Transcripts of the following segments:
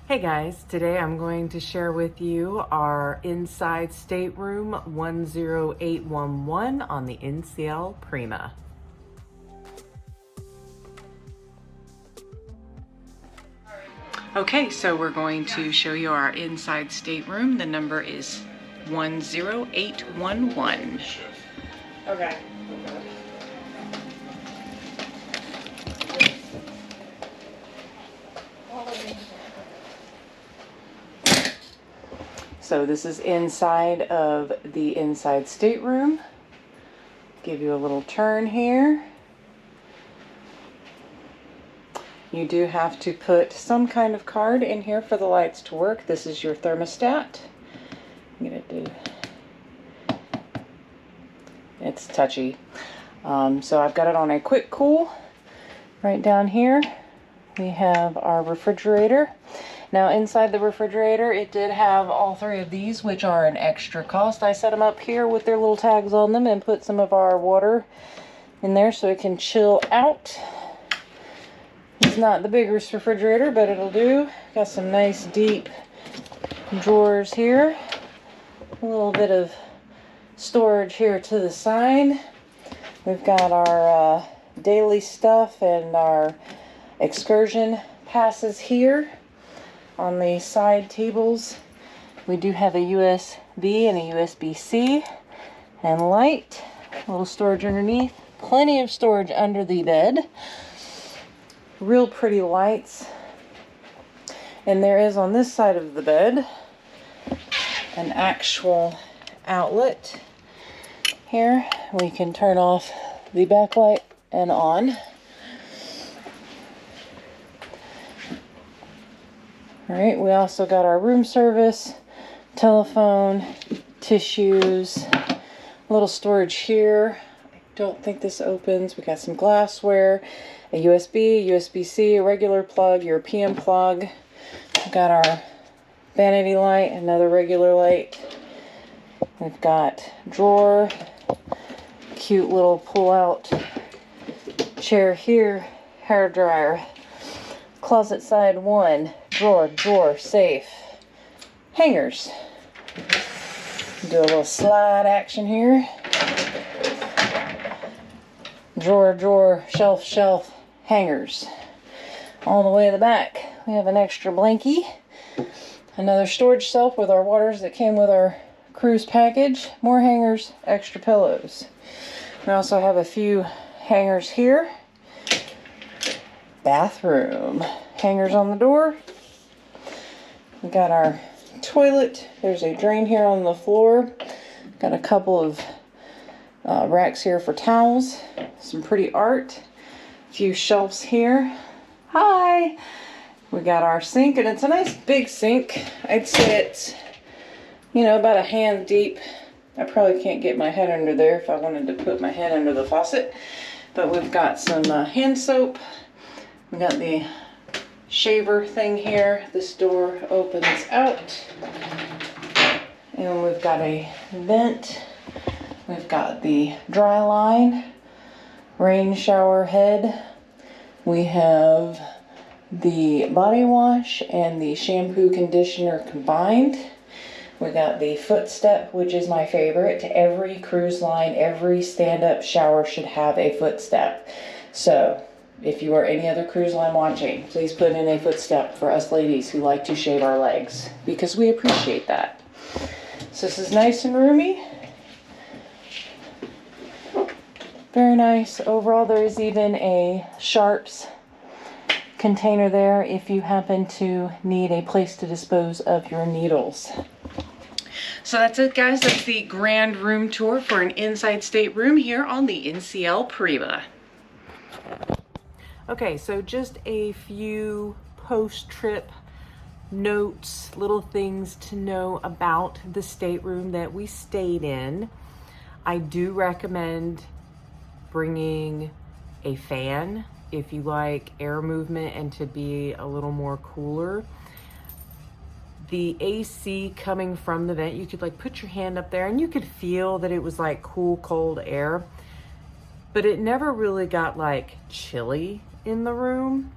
Hey guys, today I'm going to share with you our inside stateroom 10811 on the NCL Prima. Okay, so we're going to show you our inside stateroom. The number is 10811. Okay. So this is inside of the inside stateroom. Give you a little turn here. You do have to put some kind of card in here for the lights to work. This is your thermostat. I'm gonna do, it's touchy. So I've got it on a quick cool. Right down here we have our refrigerator. Now inside the refrigerator, it did have all three of these, which are an extra cost. I set them up here with their little tags on them and put some of our water in there so it can chill out. It's not the biggest refrigerator, but it'll do. Got some nice deep drawers here. A little bit of storage here to the side. We've got our daily stuff and our excursion passes here. On the side tables, we do have a USB and a USB-C and light. A little storage underneath. Plenty of storage under the bed. Real pretty lights. And there is on this side of the bed an actual outlet. Here we can turn off the backlight and on. Alright, we also got our room service, telephone, tissues, a little storage here. I don't think this opens. We got some glassware, a USB, USB-C, a regular plug, European plug. We've got our vanity light, another regular light. We've got drawer, cute little pull-out chair here, hair dryer, closet side one, drawer, safe, hangers. Do a little slide action here. Drawer, shelf, hangers. All the way to the back, we have an extra blankie. Another storage shelf with our waters that came with our cruise package. More hangers, extra pillows. We also have a few hangers here. Bathroom. Hangers on the door. We got our toilet. There's a drain here on the floor. Got a couple of racks here for towels. Some pretty art. A few shelves here. Hi! We got our sink, and it's a nice big sink. I'd say it's, you know, about a hand deep. I probably can't get my head under there if I wanted to put my head under the faucet. But we've got some hand soap. We got the shaver thing here. This door opens out. And we've got a vent. We've got the dry line, rain shower head. We have the body wash and the shampoo conditioner combined. We got the footstep, which is my favorite. Every cruise line, every stand-up shower should have a footstep. So if you are any other cruise line watching, please put in a footstep for us ladies who like to shave our legs, because we appreciate that. So this is nice and roomy. Very nice. Overall, there is even a Sharps container there if you happen to need a place to dispose of your needles. So that's it, guys. That's the grand room tour for an inside stateroom here on the NCL Prima. Okay, so just a few post-trip notes, little things to know about the stateroom that we stayed in. I do recommend bringing a fan if you like air movement and to be a little more cooler. The AC coming from the vent, you could like put your hand up there and you could feel that it was like cool, cold air, but it never really got like chilly in the room.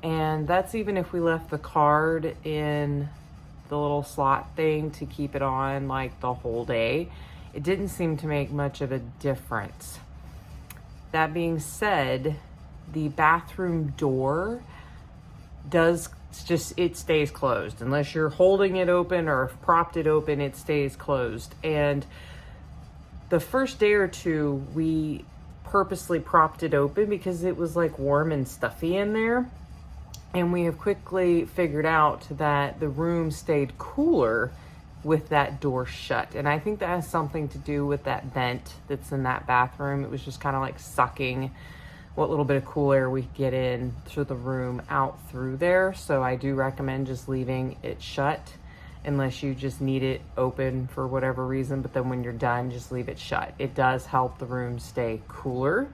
And that's even if we left the card in the little slot thing to keep it on like the whole day. It didn't seem to make much of a difference. That being said, the bathroom door it stays closed. Unless you're holding it open or propped it open, it stays closed. And the first day or two, we purposely propped it open because it was like warm and stuffy in there. And we have quickly figured out that the room stayed cooler with that door shut. And I think that has something to do with that vent that's in that bathroom. It was just kind of like sucking what little bit of cool air we get in through the room out through there. So I do recommend just leaving it shut unless you just need it open for whatever reason. But then when you're done, just leave it shut. It does help the room stay cooler.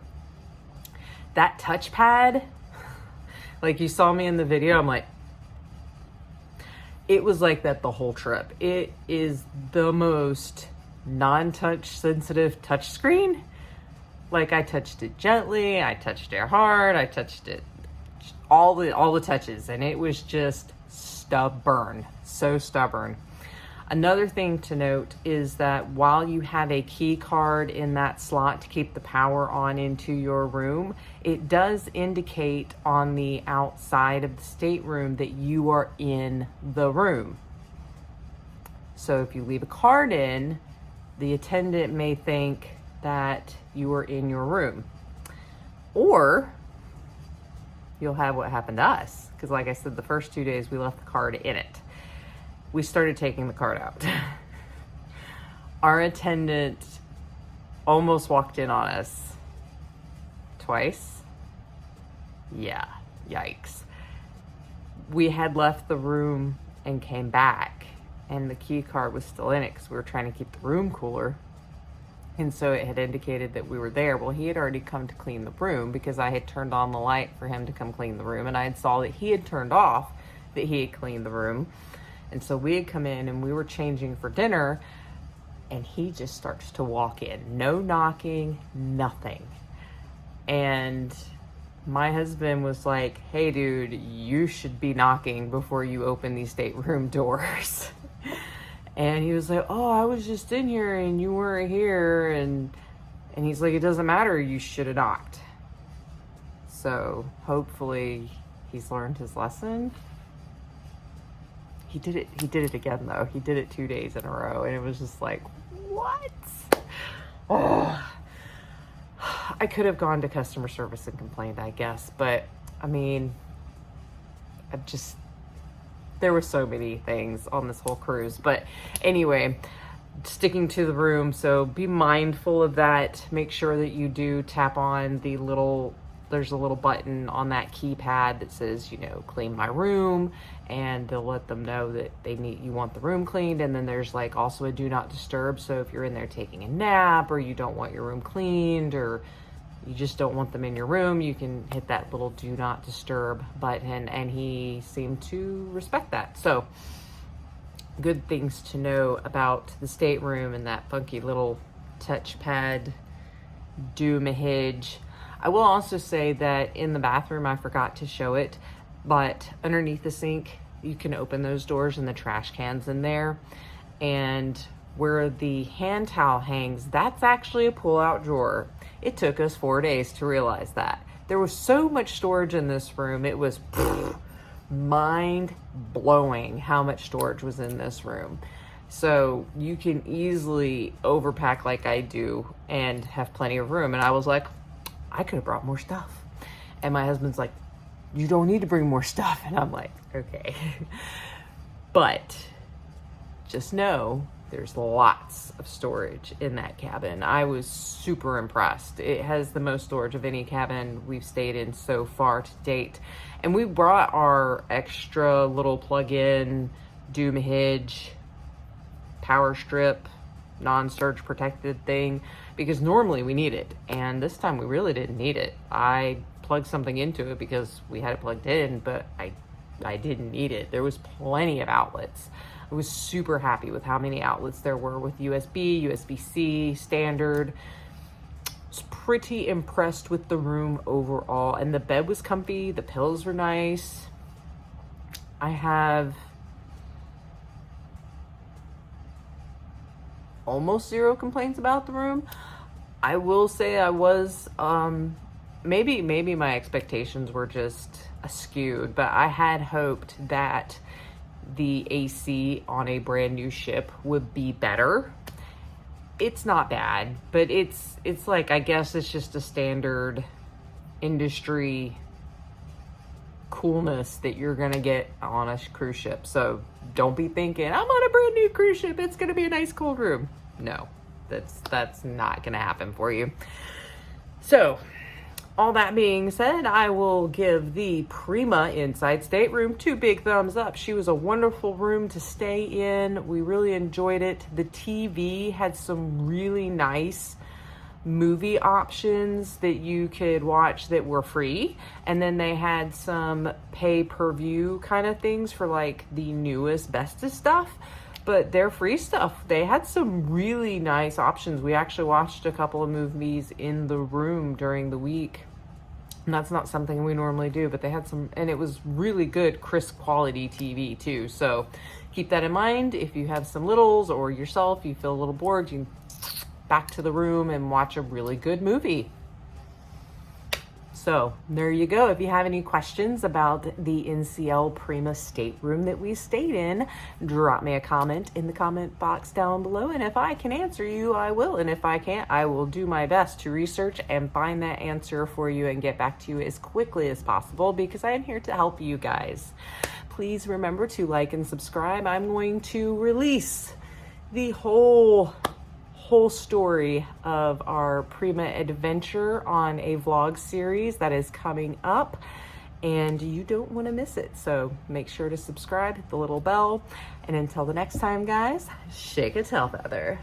That touchpad, like you saw me in the video, I'm like, it was like that the whole trip. It is the most non-touch sensitive touch screen. Like I touched it gently, I touched it hard, I touched it all the touches, and it was just stubborn, so stubborn. Another thing to note is that while you have a key card in that slot to keep the power on into your room, it does indicate on the outside of the stateroom that you are in the room. So if you leave a card in, the attendant may think that you are in your room. Or you'll have what happened to us. Because like I said, the first 2 days we left the card in it. We started taking the card out. Our attendant almost walked in on us twice. Yeah, yikes. We had left the room and came back, and the key card was still in it because we were trying to keep the room cooler. And so it had indicated that we were there. Well, he had already come to clean the room because I had turned on the light for him to come clean the room, and I had saw that he had turned off, that he had cleaned the room. And so we had come in and we were changing for dinner, and he just starts to walk in. No knocking, nothing. And my husband was like, hey dude, you should be knocking before you open these stateroom doors. And he was like, oh, I was just in here and you weren't here. And he's like, it doesn't matter, you should have knocked. So hopefully he's learned his lesson. He did it again though. He did it 2 days in a row, and it was just like, what? Oh, I could have gone to customer service and complained, I guess, but I mean, there were so many things on this whole cruise. But anyway, sticking to the room, so be mindful of that. Make sure that you do tap on there's a little button on that keypad that says, clean my room, and they'll let them know that you want the room cleaned. And then there's like also a do not disturb. So if you're in there taking a nap, or you don't want your room cleaned, or you just don't want them in your room, you can hit that little do not disturb button, and he seemed to respect that. So good things to know about the stateroom and that funky little touchpad doomahage. I will also say that in the bathroom, I forgot to show it, but underneath the sink, you can open those doors and the trash can's in there. And where the hand towel hangs, that's actually a pull-out drawer. It took us 4 days to realize that. There was so much storage in this room. It was mind-blowing how much storage was in this room. So you can easily overpack like I do and have plenty of room. And I was like, I could have brought more stuff. And my husband's like, you don't need to bring more stuff. And I'm like, okay. But just know there's lots of storage in that cabin. I was super impressed. It has the most storage of any cabin we've stayed in so far to date. And we brought our extra little plug-in doomahage power strip non-surge protected thing, because normally we need it, and this time we really didn't need it. I plugged something into it because we had it plugged in, but I didn't need it. There was plenty of outlets. I was super happy with how many outlets there were with USB, USB-C, standard. was pretty impressed with the room overall, and the bed was comfy, the pillows were nice. I have almost zero complaints about the room. I will say I was, maybe my expectations were just skewed, but I had hoped that the AC on a brand new ship would be better. It's not bad, but it's like, I guess it's just a standard industry coolness that you're gonna get on a cruise ship. So don't be thinking, I'm on a brand new cruise ship, it's gonna be a nice cold room. No, that's not gonna happen for you. So all that being said, I will give the Prima Inside Stateroom 2 big thumbs up. She was a wonderful room to stay in. We really enjoyed it. The TV had some really nice movie options that you could watch that were free. And then they had some pay-per-view kind of things for like the newest, bestest stuff. But their free stuff, they had some really nice options. We actually watched a couple of movies in the room during the week. And that's not something we normally do, but they had some, and it was really good, crisp quality TV too. So keep that in mind. If you have some littles or yourself, you feel a little bored, you can back to the room and watch a really good movie. So there you go. If you have any questions about the NCL Prima stateroom that we stayed in, drop me a comment in the comment box down below. And if I can answer you, I will. And if I can't, I will do my best to research and find that answer for you and get back to you as quickly as possible, because I am here to help you guys. Please remember to like and subscribe. I'm going to release the whole story of our Prima adventure on a vlog series that is coming up, and you don't want to miss it. So make sure to subscribe, hit the little bell, and until the next time, guys, shake a tail feather.